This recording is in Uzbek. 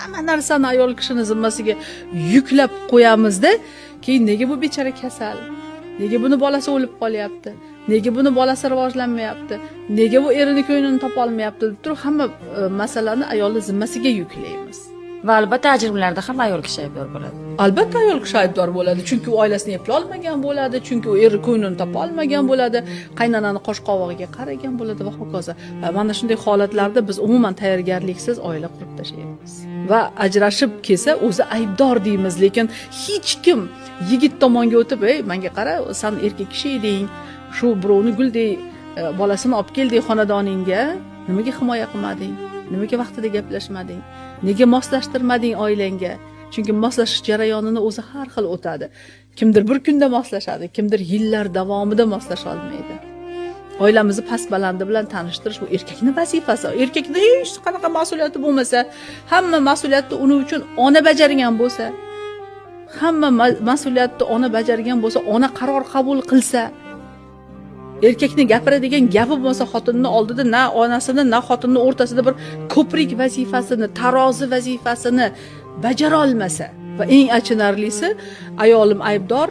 hamma narsani ayol kishini zimmasiga yuklab qo'yamizda, keyin nega bu bechara kasal? Nega buni bolasi o'lib qolyapti? Nega buni bolasi rivojlanmayapti? Nega bu erini ko'nglini topa olmayapti deb turib hamma masalani ayolning zimmasiga yuklaymiz. Va albatta ajrimlarda ham ayol kishi aybdor bo'ladi. Albatta ayol kishi aybdor bo'ladi, chunki u oilasini eplay olmagan bo'ladi, chunki u eri ko'nglini topa olmagan bo'ladi, qaynonani qosh qovog'iga qaragan bo'ladi va hokazo. Va mana shunday holatlarda biz umuman tayyorgarliksiz oila qurib tashlaymiz. Va ajrashib kelsa o'zi aybdor deymiz, lekin hech kim yigit tomonga o'tib, "Ey, menga qara, sen erkak kishi eding, shu birovni guldek bolasini olib kelding xonadoningga, nimaga himoya qilmading? Nimaga vaqtida gaplashmading? Nega moslashtirmading oilangga?" Chunki moslashish jarayonini o'zi har xil o'tadi. Kimdir bir kunda moslashadi, kimdir yillar davomida moslasha olmaydi. Oilamizni past balandi bilan tanishtirish bu erkakning vazifasi. Erkakning hech qanaqa mas'uliyati bo'lmasa, hamma mas'uliyatni uning uchun ona bajargan bo'lsa, hamma mas'uliyatni ona bajargan bo'lsa, ona qaror qabul qilsa, erkakning gapiradigan gapi bo'lsa xotinning oldida na onasini, na xotinning o'rtasida bir ko'prik vazifasini, tarozi vazifasini bajara olmasa va eng achinarlisi ayolim aybdor,